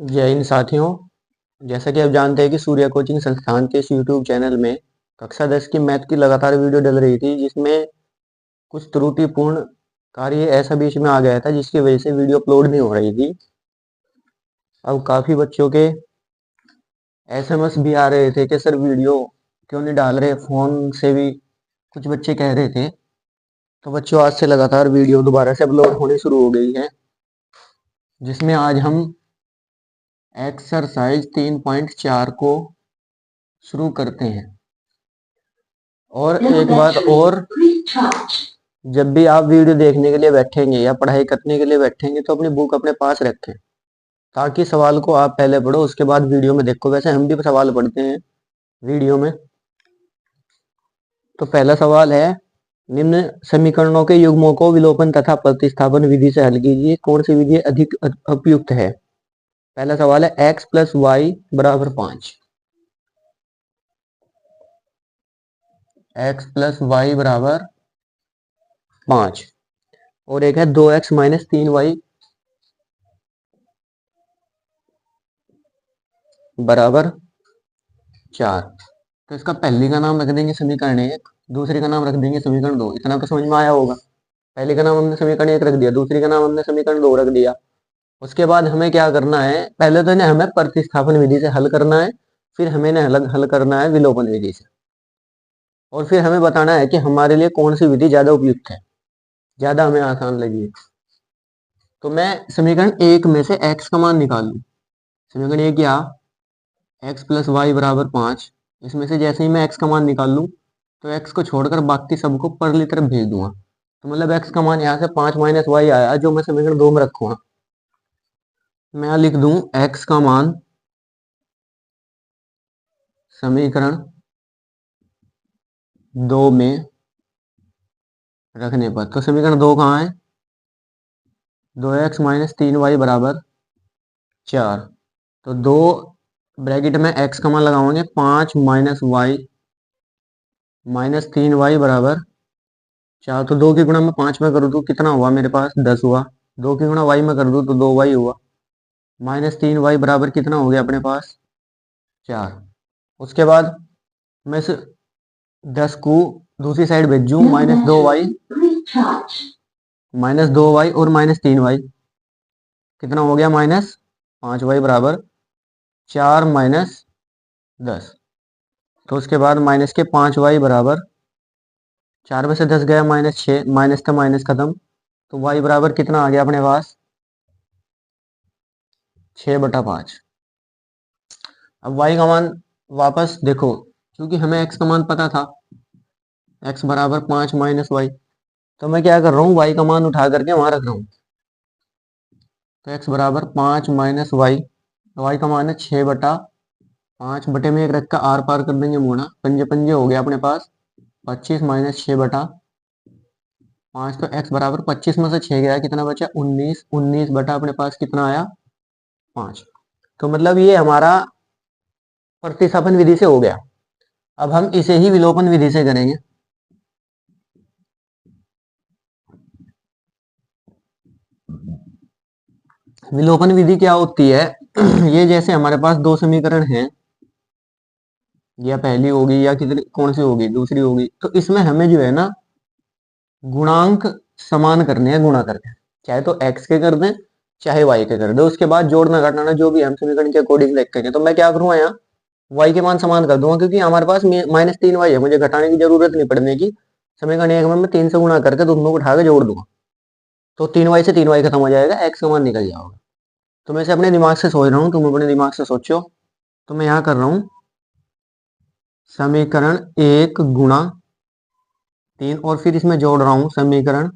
जय हिंद साथियों। जैसा कि आप जानते हैं कि सूर्य कोचिंग संस्थान के इस यूट्यूब चैनल में कक्षा 10 की मैथ की लगातार वीडियो डल रही थी, जिसमें कुछ त्रुटिपूर्ण कार्य ऐसा बीच में आ गया था जिसकी वजह से वीडियो अपलोड नहीं हो रही थी। अब काफ़ी बच्चों के एसएमएस भी आ रहे थे कि सर वीडियो क्यों नहीं डाल रहे, फ़ोन से भी कुछ बच्चे कह रहे थे। तो बच्चों, आज से लगातार वीडियो दोबारा से अपलोड होनी शुरू हो गई है, जिसमें आज हम एक्सरसाइज 3.4 को शुरू करते हैं। और एक बात और, जब भी आप वीडियो देखने के लिए बैठेंगे या पढ़ाई करने के लिए बैठेंगे तो अपनी बुक अपने पास रखें, ताकि सवाल को आप पहले पढ़ो उसके बाद वीडियो में देखो। वैसे हम भी सवाल पढ़ते हैं वीडियो में। तो पहला सवाल है, निम्न समीकरणों के युग्मों को विलोपन तथा प्रतिस्थापन विधि से हल कीजिए, कौन सी विधि अधिक उपयुक्त है। पहला सवाल है x प्लस वाई बराबर 5। x प्लस वाई बराबर 5। और एक है 2x माइनस 3y बराबर 4। तो इसका पहली का नाम रख देंगे समीकरण 1, दूसरी का नाम रख देंगे समीकरण 2। इतना तो समझ में आया होगा। पहले का नाम हमने समीकरण 1 रख दिया, दूसरी का नाम हमने समीकरण 2 रख दिया। उसके बाद हमें क्या करना है, पहले तो इन्हें हमें प्रतिस्थापन विधि से हल करना है, फिर हमें इन्हें हल करना है विलोपन विधि से, और फिर हमें बताना है कि हमारे लिए कौन सी विधि ज्यादा उपयुक्त है, ज्यादा हमें आसान लगी। तो मैं समीकरण 1 में से x का मान निकाल लूँ। समीकरण 1 क्या, x प्लस वाई बराबर 5। इसमें से जैसे ही मैं x का मान निकाल लूँ तो x को छोड़कर बाकी सबको परली तरफ भेज दूंगा। तो मतलब x का मान यहाँ से 5 माइनस वाई आया, जो मैं समीकरण 2 में रखूंगा। मैं लिख दूं x का मान समीकरण 2 में रखने पर। तो समीकरण 2 कहाँ है, 2x माइनस 3y बराबर 4। तो 2 ब्रैकेट में x का मान लगाओगे, 5 माइनस वाई माइनस 3y बराबर 4। तो 2 की गुणा में 5 में कर दूं कितना हुआ मेरे पास, 10 हुआ। 2 की गुणा y में कर दूं तो 2y हुआ। माइनस 3y बराबर कितना हो गया अपने पास, 4। उसके बाद मैं इस 10 को दूसरी साइड भेजूं, माइनस 2y और माइनस 3y कितना हो गया, -5y बराबर 4 माइनस 10। तो उसके बाद माइनस के 5y बराबर 4 में से 10 गया, -6, माइनस का माइनस खत्म। तो y बराबर कितना आ गया अपने पास, 6/5। अब y का मान वापस देखो, क्योंकि हमें x का मान पता था, x बराबर 5 माइनस वाई। तो मैं क्या कर रहा हूँ, y का मान उठा करके वहां रख रहा हूँ। तो x बराबर 5 माइनस वाई, तो y का मान है 6/5। बटे में एक रख का आर पार कर देंगे मुड़ा, पंजे पंजे हो गया अपने पास 25 माइनस 6/5। तो x बराबर 25 में से 6 गया, कितना बचा, 19। 19 बटा अपने पास कितना आया, 5। तो मतलब ये हमारा प्रतिस्थापन विधि से हो गया। अब हम इसे ही विलोपन विधि से करेंगे। विलोपन विधि क्या होती है, ये जैसे हमारे पास दो समीकरण हैं, या पहली होगी या कितनी कौन सी होगी, दूसरी होगी। तो इसमें हमें जो है ना, गुणांक समान करने हैं गुणा करके, चाहे तो x के कर दें चाहे y के कर दें। उसके बाद जोड़ना घटाना जो भी हम समीकरण के अकॉर्डिंग लिखेंगे। तो मैं क्या करूंगा, यहाँ y के मान समान कर दूंगा, क्योंकि हमारे पास -3y है, मुझे घटाने की जरूरत नहीं पड़ने की। समीकरण 1 में मैं 3 से गुणा करके दोनों को उठा के जोड़ दूंगा, तो 3y से 3y खत्म हो जाएगा, x का मान निकल जाएगा। तो मैं इसे अपने दिमाग से सोच रहा हूँ, तुम अपने दिमाग से सोचो। तो मैं यहाँ कर रहा हूँ समीकरण 1 गुणा 3, और फिर इसमें जोड़ रहा हूँ समीकरण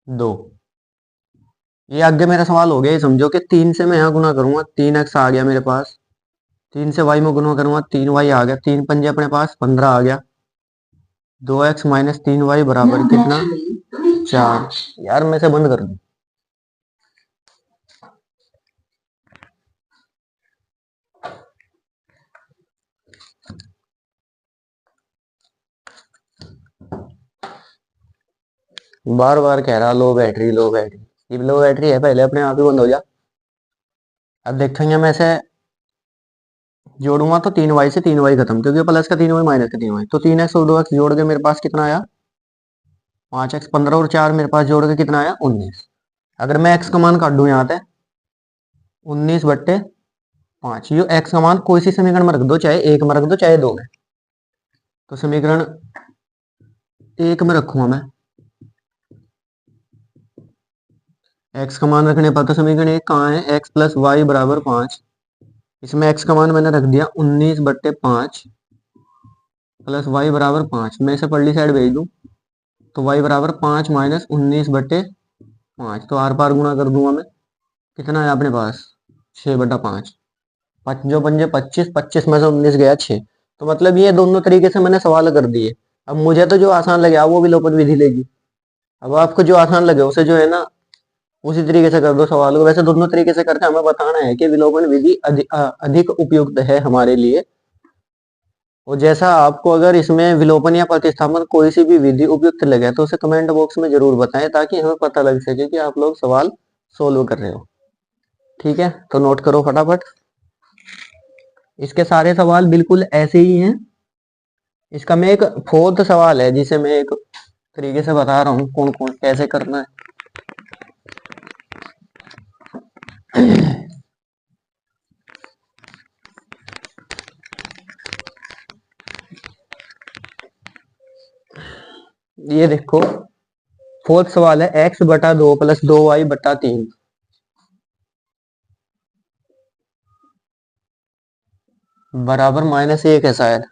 2। ये आगे मेरा सवाल हो गया, ये समझो कि 3 से मैं यहाँ गुना करूंगा, 3x आ गया मेरे पास। 3 से y में गुना करूंगा, 3y आ गया। 3 पंजे अपने पास 15 आ गया। 2x माइनस 3y बराबर कितना, 4। यार मैं इसे बंद कर दूं, बार बार कह रहा लो बैटरी लो बैटरी। ये लो बैटरी है, पहले अपने आप ही बंद हो जा। अब देखेंगे मैं ऐसे जोड़ूंगा तो 3y से 3y खत्म, क्योंकि प्लस का 3y माइनस का 3y, तो 3x और 2x जोड़ के मेरे पास कितना आया 5x, 15 और 4 मेरे पास जोड़ के कितना आया 19। अगर मैं x का मान काट दूं यहाँ पे 19/5, ये x का मान कोई सी समीकरण में रख दो, चाहे एक में रख दो चाहे दो में, तो समीकरण एक में रखूंगा मैं x का मान रखने पर, तो समीकरण एक कहाँ है, x प्लस वाई बराबर 5, इसमें x का मान मैंने रख दिया 19/5 प्लस वाई बराबर 5, मैं इसे पल्ली साइड भेज दूं तो y बराबर 5 माइनस 19/5, तो आर पार गुणा कर दूंगा मैं, कितना है अपने पास 6/5, जो पंजे 25, 25 में से 19 गया 6, तो मतलब ये दोनों तरीके से मैंने सवाल कर दिए। अब मुझे तो जो आसान लगे आप वो विलोपन विधि लेगी, अब आपको जो आसान लगे उसे जो है ना उसी तरीके से कर दो सवाल को। वैसे दोनों तरीके से करके हमें बताना है कि विलोपन विधि अधिक उपयुक्त है हमारे लिए, और जैसा आपको अगर इसमें विलोपन या प्रतिस्थापन कोई सी भी विधि उपयुक्त लगे तो उसे कमेंट बॉक्स में जरूर बताएं, ताकि हमें पता लग सके कि आप लोग सवाल सोल्व कर रहे हो। ठीक है, तो नोट करो फटाफट, इसके सारे सवाल बिल्कुल ऐसे ही हैं। इसका मैं एक फोर्थ सवाल है जिसे मैं एक तरीके से बता रहा हूँ कौन कौन कैसे करना है। ये देखो फोर्थ सवाल है, x/2 प्लस 2y/3 बराबर -1 है शायद।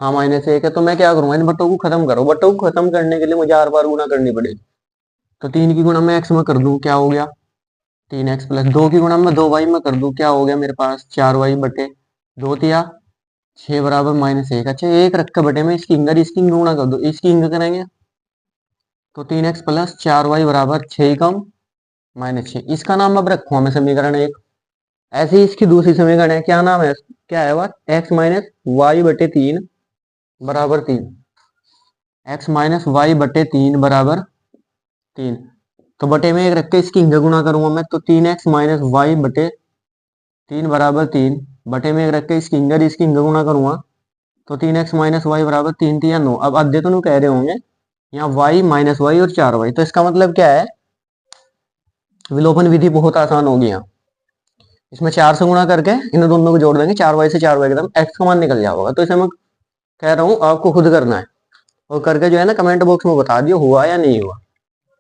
हाँ -1 है, तो मैं क्या करूंगा इन बट्टों को खत्म करो, बट्टों को खत्म करने के लिए मुझे आर पार गुणा करनी पड़ेगी, तो 3 की गुणा मैं x में कर दूं क्या हो गया 3x प्लस 2 की गुणा में 2y में कर दूं क्या हो गया मेरे पास 4y/2 तिया 6 बराबर -1। अच्छा एक रख के बटे में इसकी इसकी गुणा कर दो, इसकी करेंगे तो 3x प्लस 4y बराबर 6 कम -6, इसका नाम अब रखूंगा मैं समीकरण एक। ऐसे ही इसकी दूसरी समीकरण है, क्या नाम है, क्या है वह x-y/3 बराबर 3, x-y/3 बराबर 3, तो बटे में एक रख के इसकी गुणा करूंगा मैं, तो 3x-y/3 बराबर 3, बटे में एक रख के इसकी गुणा करूंगा तो 3x-y बराबर 3 3 या 9। अब अद्धे तो कह रहे होंगे यहाँ y-y और 4y, तो इसका मतलब क्या है विलोपन विधि बहुत आसान होगी यहाँ। इसमें 4 से गुणा करके इन दोनों को जोड़ देंगे, 4y से 4y एकदम x का मान निकल जाएगा। तो इसे मैं कह रहा हूँ आपको खुद करना है, और करके जो है ना कमेंट बॉक्स में बता दियो हुआ या नहीं हुआ,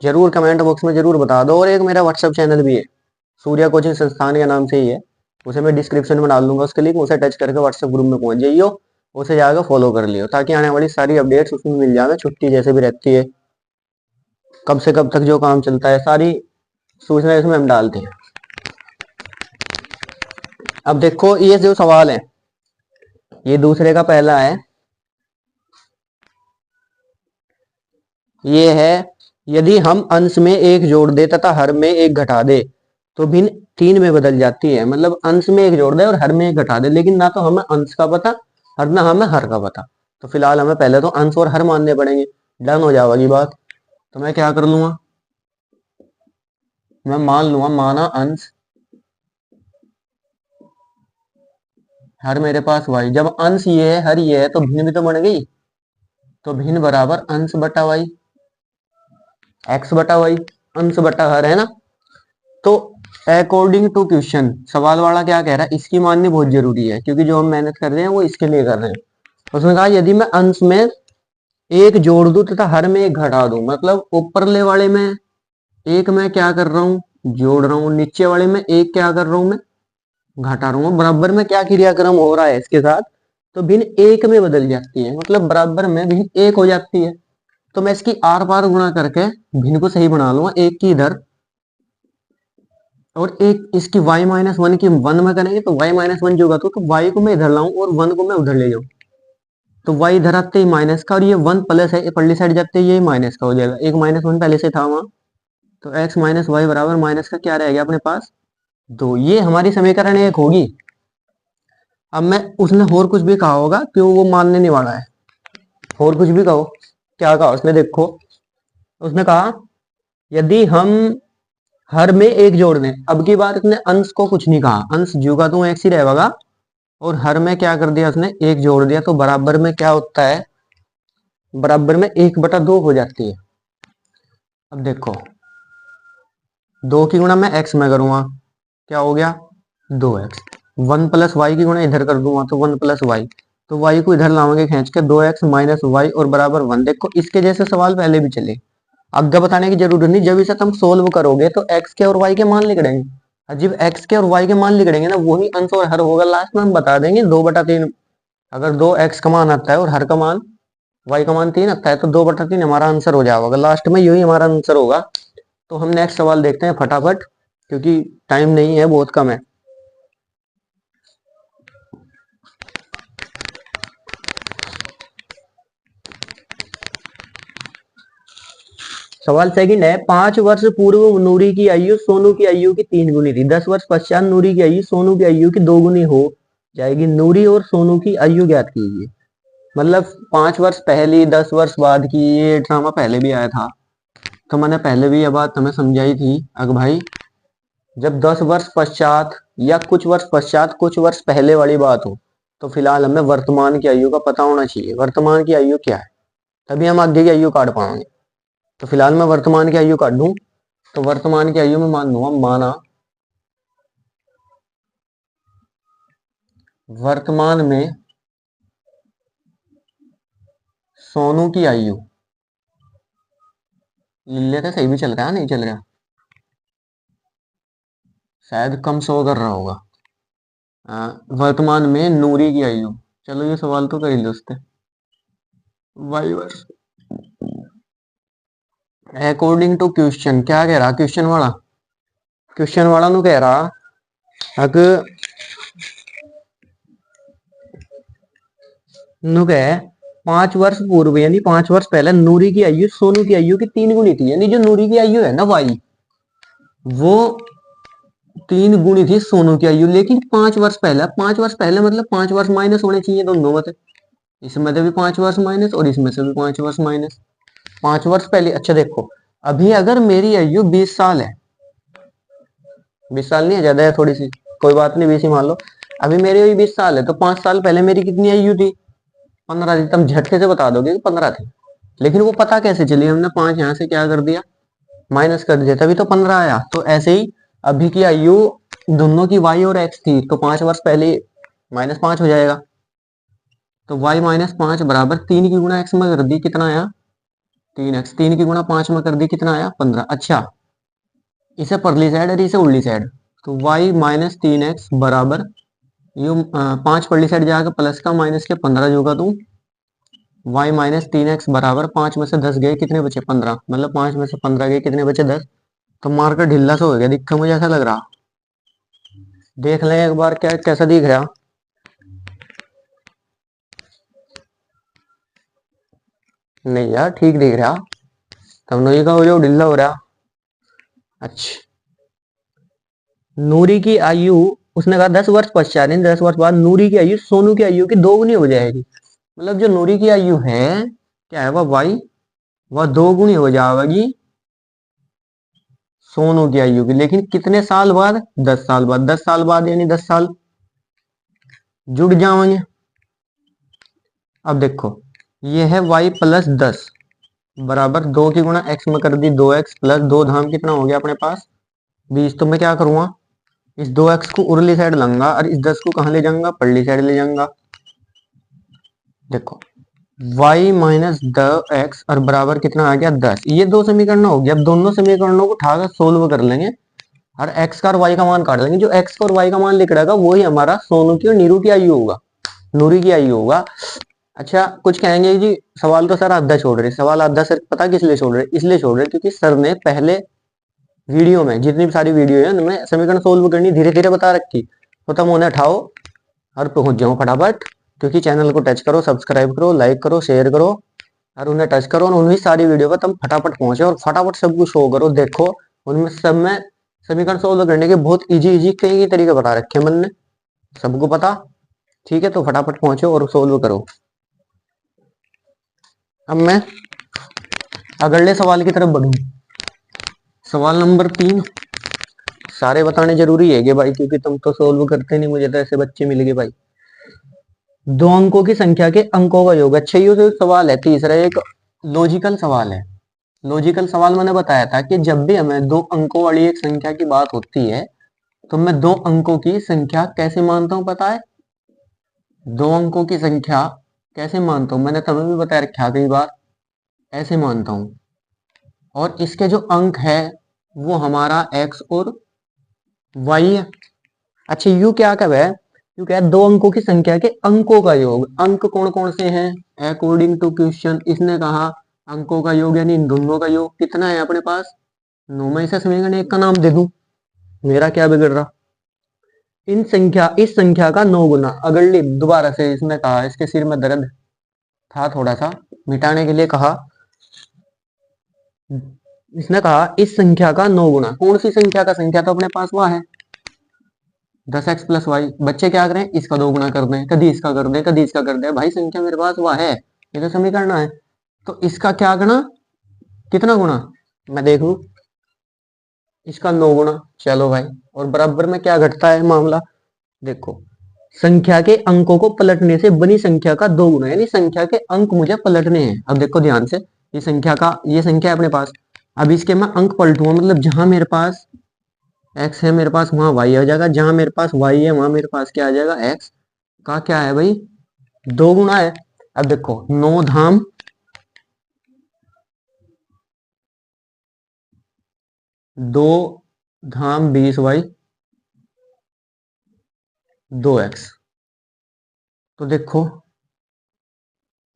जरूर कमेंट बॉक्स में जरूर बता दो। और एक मेरा व्हाट्सएप चैनल भी है, सूर्या कोचिंग संस्थान के नाम से ही है, उसे मैं डिस्क्रिप्शन में डाल दूंगा उसके लिंक, उसे टच करके व्हाट्सएप ग्रुप में पहुंच जाइयो, उसे जाकर फॉलो कर लियो, ताकि आने वाली सारी अपडेट्स उसमें मिल जाए, छुट्टी जैसे भी रहती है कब से कब तक जो काम चलता है सारी सूचना इसमें हम डालते हैं। अब देखो ये जो सवाल है ये दूसरे का पहला है, ये है यदि हम अंश में एक जोड़ दे तथा हर में एक घटा दे तो भिन्न 3 में बदल जाती है। मतलब अंश में एक जोड़ दे और हर में एक घटा दे, लेकिन ना तो हमें अंश का पता और ना हमें हर का पता, तो फिलहाल हमें पहले तो अंश और हर मानने पड़ेंगे, डन हो जाएगी बात। तो मैं क्या कर लूंगा, मैं मान लूंगा माना अंश हर मेरे पास y, जब अंश ये है हर ये है तो भिन्न भी तो बन गई, तो भिन्न बराबर अंश बटा y, x/y, अंश बटा हर है ना। तो अकॉर्डिंग टू क्वेश्चन सवाल वाला क्या कह रहा है, इसकी माननी बहुत जरूरी है, क्योंकि जो हम मेहनत कर रहे हैं वो इसके लिए कर रहे हैं। उसने कहा यदि मैं अंश में एक जोड़ दूं तथा हर में एक घटा दूं, मतलब ऊपरले वाले में एक मैं क्या कर रहा हूं जोड़ रहा हूं, नीचे वाले में एक क्या कर रहा हूं मैं घटा रहा हूं, बराबर में क्या क्रियाक्रम हो रहा है इसके साथ, तो भिन्न एक में बदल जाती है, मतलब बराबर में भिन्न एक हो जाती है। तो मैं इसकी आर पार गुणा करके भिन्न को सही बना लूंगा, एक की इधर और एक इसकी y-1 की 1 में करेंगे, तो y-1 जो होगा तो y को मैं इधर लाऊं और 1 को मैं उधर ले जाऊं, तो y इधर आते ही माइनस का और ये 1 प्लस है पल्ली साइड जाते ही ये माइनस का हो जाएगा, एक -1 पहले से था वहां, तो x-y बराबर माइनस का क्या रह गया अपने पास 2, ये हमारी समीकरण एक होगी। अब मैं उसने और कुछ भी कहा होगा क्यों वो मानने नहीं वाला है, और कुछ भी कहो, क्या कहा उसने देखो, उसने कहा यदि हम हर में एक जोड़ दें। अब की बात इसने अंश को कुछ नहीं कहा, अंश जो का तो एक्स ही रहेगा, और हर में क्या कर दिया उसने, एक जोड़ दिया, तो बराबर में क्या होता है, बराबर में 1/2 हो जाती है। अब देखो 2 की गुणा मैं एक्स में करूंगा, क्या हो गया 2x। 1 प्लस वाई की गुणा इधर कर दूंगा तो 1 प्लस वाई, तो वाई को इधर लाओगे खींच के, 2x माइनस वाई और बराबर 1। देखो इसके जैसे सवाल पहले भी चले, आगे बताने की जरूरत नहीं, जब इसे तुम सोल्व करोगे तो x के और y के मान लिखेंगे, और जब x के और y के मान लिखेंगे ना, वही अंश और हर होगा, लास्ट में हम बता देंगे 2/3। अगर 2x का मान आता है और हर का मान y का मान 3 आता है तो 2/3 हमारा आंसर हो जाएगा, लास्ट में यही हमारा आंसर होगा। तो हम नेक्स्ट सवाल देखते हैं फटाफट, क्योंकि टाइम नहीं है, बहुत कम है। सवाल सेकंड है, 5 वर्ष पूर्व नूरी की आयु सोनू की आयु की 3 गुनी थी। 10 वर्ष पश्चात नूरी की आयु सोनू की आयु की 2 गुनी हो जाएगी। नूरी और सोनू की आयु ज्ञात कीजिए। मतलब 5 वर्ष पहले 10 वर्ष बाद की, ये ड्रामा पहले भी आया था, तो मैंने पहले भी ये बात तुम्हें समझाई थी। अगर भाई जब 10 वर्ष पश्चात या कुछ वर्ष पश्चात कुछ वर्ष पहले वाली बात हो, तो फिलहाल हमें वर्तमान की आयु का पता होना चाहिए, वर्तमान की आयु क्या है, तभी हम आगे की आयु काट पाएंगे। तो फिलहाल मैं वर्तमान की आयु काट दूं, तो वर्तमान की आयु में मान दूंगा, माना वर्तमान में सोनू की आयु, लेते सही भी चल रहा है, नहीं चल रहा, शायद कम शो कर रहा होगा। वर्तमान में नूरी की आयु, चलो ये सवाल तो कर ही लो उससे। वाई वर्ष अकॉर्डिंग टू क्वेश्चन, क्या कह रहा क्वेश्चन वाला, क्वेश्चन वाला नु कह रहा अगर नु कह 5 वर्ष पूर्व यानी 5 वर्ष पहले नूरी की आयु सोनू की आयु की 3 गुनी थी। यानी जो नूरी की आयु है ना वाई, वो 3 गुनी थी सोनू की आयु, लेकिन 5 वर्ष पहले, 5 वर्ष पहले मतलब 5 वर्ष माइनस होने चाहिए दोनों में से, इसमें से भी 5 वर्ष माइनस और इसमें से भी 5 वर्ष माइनस। 5 वर्ष पहले, अच्छा देखो अभी अगर मेरी आयु 20 साल है, 20 साल नहीं है, ज्यादा है थोड़ी सी, कोई बात नहीं 20 ही मान लो। अभी मेरी आयु 20 साल है, तो 5 साल पहले मेरी कितनी आयु थी, 15 थी। तुम झटके से बता दोगे कि 15 थी, लेकिन वो पता कैसे चली, हमने 5 यहाँ से क्या कर दिया, माइनस कर दिया, तभी तो 15 आया। तो ऐसे ही अभी की आयु दोनों की वाई और एक्स थी, तो 5 वर्ष पहले -5 हो जाएगा, तो y -5 बराबर 3 की गुणा x में कर दी, कितना आया 3x, 3 की गुणा 5 में कर दी, कितना आया 15। अच्छा इसे परली साइड और इसे उल्ली साइड, तो y -3x बराबर यू 5 परली साइड जाकर प्लस का माइनस के 15 जोगा तू, y -3x बराबर 5 में से 10 गए, कितने बचे 15, मतलब 5 में से 15 गए, कितने बचे 10। तो मार्कर ढीला सा हो गया, दिखा मुझे ऐसा लग रहा, देख लें एक बार क्या कैसा दिख रहा। नहीं यार ठीक दिख रहा, तब नई का हो जो ढीला हो रहा। अच्छा नूरी की आयु, उसने कहा 10 वर्ष पश्चात, 10 वर्ष बाद नूरी की आयु सोनू की आयु की 2 गुनी हो जाएगी। मतलब जो नूरी की आयु है क्या है, वह वाई, वह 2 गुनी हो जाएगी सोनू की आयु की, लेकिन कितने साल बाद, 10 साल बाद। 10 साल बाद यानी 10 साल जुड़ जाएंगे। अब देखो ये है y प्लस 10 बराबर 2 की गुणा x में कर दी 2x प्लस 2 धाम कितना हो गया अपने पास 20। तो मैं क्या करूंगा, इस 2x को उरली साइड लाऊंगा और इस 10 को कहां ले जाऊंगा, पल्ली साइड ले जाऊंगा। देखो y माइनस 10x और बराबर कितना आ गया 10। ये दो समीकरण हो गया, अब दोनों समीकरणों को उठाकर सोल्व कर लेंगे और x का और y का मान काट लेंगे। जो x का और y का मान लिख रहेगा वही हमारा सोनू की और नीरू की आयु होगा, नूरी की आयु होगा। अच्छा कुछ कहेंगे जी सवाल तो सर आधा छोड़ रहे, सवाल आधा सर पता किस लिए छोड़ रहे, इसलिए छोड़ रहे क्योंकि सर ने पहले वीडियो में जितनी भी सारी वीडियो है उनमें समीकरण सोल्व करनी धीरे धीरे बता रखी, तो तुम उन्हें उठाओ और पहुंच जाओ फटाफट। क्योंकि चैनल को टच करो, सब्सक्राइब करो, लाइक करो, शेयर करो और उन्हें टच करो, और उन्हीं सारी वीडियो पर तुम फटाफट पहुंचे और फटाफट सब कुछ शो करो। देखो उनमें सब में समीकरण सोल्व करने के बहुत इजी इजी कई तरीके बता रखे मन ने, सबको पता। ठीक है तो फटाफट पहुंचो और सोल्व करो। अब मैं अगले सवाल की तरफ बढ़ूं, सवाल नंबर 3। सारे बताने जरूरी है कि भाई, क्योंकि तुम तो सोल्व करते नहीं, मुझे तो ऐसे बच्चे मिल गए भाई। दो अंकों की संख्या के अंकों का योग। अच्छा, ये जो सवाल है तीसरा, एक लॉजिकल सवाल है। लॉजिकल सवाल मैंने बताया था कि जब भी हमें दो अंकों वाली एक संख्या की बात होती है तो मैं दो अंकों की संख्या कैसे मानता हूं, पता है? दो अंकों की संख्या कैसे मानता हूं, मैंने तुम्हें भी बताया रखा कई बार, ऐसे मानता हूं। और इसके जो अंक है वो हमारा x और y है। अच्छा, यू क्या कब है? यू क्या है? दो अंकों की संख्या के अंकों का योग। अंक कौन कौन से हैं? अकॉर्डिंग टू क्वेश्चन इसने कहा अंकों का योग यानी इन दोनों का योग कितना है अपने पास? 9। मैं इसे समीकरण एक का नाम दे दूं, मेरा क्या बिगड़ रहा? इस संख्या का 9 गुना। अगली दोबारा से इसने कहा, इसके सिर में दर्द था थोड़ा सा, मिटाने के लिए कहा। इसने कहा इस संख्या का 9 गुना। कौन सी संख्या का? संख्या तो अपने पास वह है 10x प्लस वाई। बच्चे क्या करें? इसका 2 गुना कर दें, कभी इसका कर दें, कभी इसका कर दें। भाई संख्या मेरे पास वह है, ये तो समीकरण है। तो इसका क्या गुना? कितना गुना? मैं देख लू, इसका 9 गुना। चलो भाई, और बराबर में क्या घटता है मामला? देखो, संख्या के अंकों को पलटने से बनी संख्या का 2 गुना, यानी संख्या के अंक मुझे पलटने हैं। अब देखो ध्यान से, ये संख्या है अपने पास। अब इसके मैं अंक पलटूंगा, मतलब जहां मेरे पास x है मेरे पास वहां y आ जाएगा, जहां मेरे पास y है वहां मेरे पास क्या आ जाएगा? x का क्या है भाई? 2 गुना है। अब देखो 9 धाम 2 धाम 20y 2x। तो देखो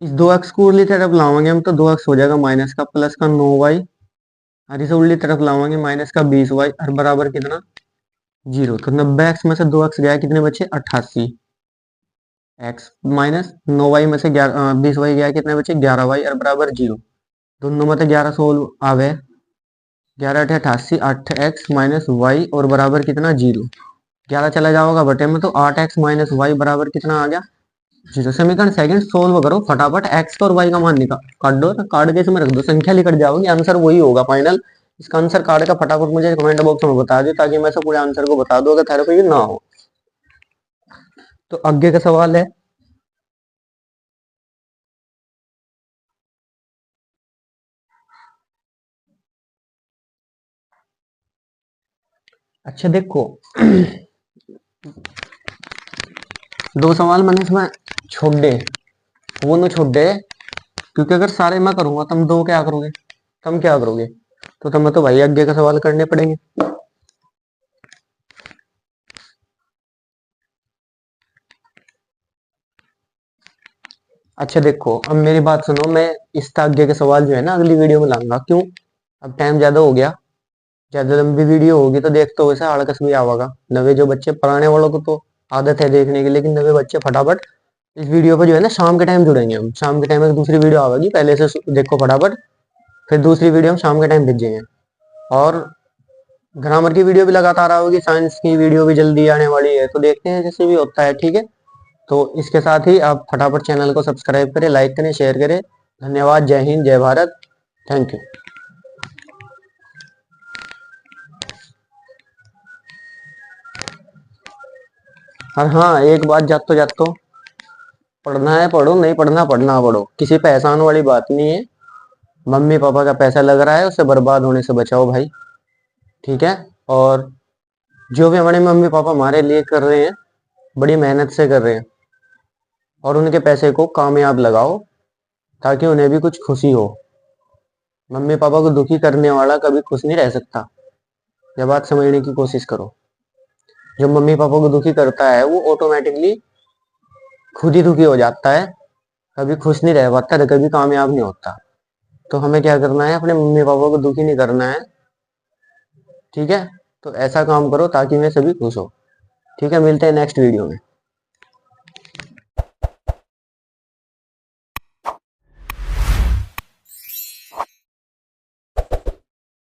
इस 2x को उर्ली तरफ लावांगे हम तो 2x हो जाएगा माइनस का, प्लस का 9y, और इसे उल्टी तरफ लावांगे माइनस का 20y, और बराबर कितना? 0। तो 90x में से 2x गया, कितने बचे? 88। x माइनस 9y में से 20y गया, कितने बचे? 11y, और बराबर 0। दोनों में तो 11 सोल्व आवे, 11 अठे 88, 8x माइनस वाई और बराबर कितना? 0। 11 चला जाओगा बटे में तो 8x माइनस वाई बराबर कितना आ गया? 0। समीकरण सेकंड सोल्व करो फटाफट, x और y का मान निकाल, काट दो, काट के इसमें रख दो, संख्या लिख जाओगी, आंसर वही होगा फाइनल। इसका आंसर काट का फटाफट मुझे कमेंट बॉक्स में बता दो, ताकि मैं सब पूरे आंसर को बता दूं, अगर तेरे को ये ना हो। तो आगे का सवाल है, अच्छा देखो दो सवाल मैंने इसमें छोड़ दे, वो न छोड़ दे, क्योंकि अगर सारे मैं करूंगा तुम दो क्या करोगे? तुम क्या करोगे? तो तुम्हें तो भाई आगे का सवाल करने पड़ेंगे। अच्छा देखो, अब मेरी बात सुनो, मैं इस आगे के सवाल जो है ना अगली वीडियो में लाऊंगा। क्यों? अब टाइम ज्यादा हो गया, ज्यादा लंबी वीडियो होगी तो देख तो वैसे आड़कस भी आवागा। नवे जो बच्चे, पुराने वालों को तो आदत है देखने की, लेकिन नवे बच्चे फटाफट इस वीडियो पर जो है ना शाम के टाइम जुड़ेंगे। हम शाम के टाइम एक दूसरी वीडियो आवेगी, पहले से देखो फटाफट, फिर दूसरी वीडियो हम शाम के टाइम भेजेंगे। और ग्रामर की वीडियो भी लगातार आओगी, साइंस की वीडियो भी जल्दी आने वाली है, तो देखते हैं जैसे भी होता है, ठीक है? तो इसके साथ ही आप फटाफट चैनल को सब्सक्राइब करें, लाइक करें, शेयर करें। धन्यवाद। जय हिंद, जय भारत। Thank you. और हाँ, एक बात जात तो पढ़ना है पढ़ो, नहीं पढ़ना पढ़ना पढ़ो, किसी पे एहसान वाली बात नहीं है। मम्मी पापा का पैसा लग रहा है, उसे बर्बाद होने से बचाओ भाई, ठीक है? और जो भी हमारे मम्मी पापा हमारे लिए कर रहे हैं, बड़ी मेहनत से कर रहे हैं, और उनके पैसे को कामयाब लगाओ, ताकि उन्हें भी कुछ खुशी हो। मम्मी पापा को दुखी करने वाला कभी खुश नहीं रह सकता। यह बात समझने की कोशिश करो। जो मम्मी पापा को दुखी करता है वो ऑटोमेटिकली खुद ही दुखी हो जाता है, कभी खुश नहीं रह पाता, कभी कामयाब नहीं होता। तो हमें क्या करना है? अपने मम्मी पापा को दुखी नहीं करना है, ठीक है? तो ऐसा काम करो ताकि मैं सभी खुश हो। ठीक है, मिलते हैं नेक्स्ट वीडियो में।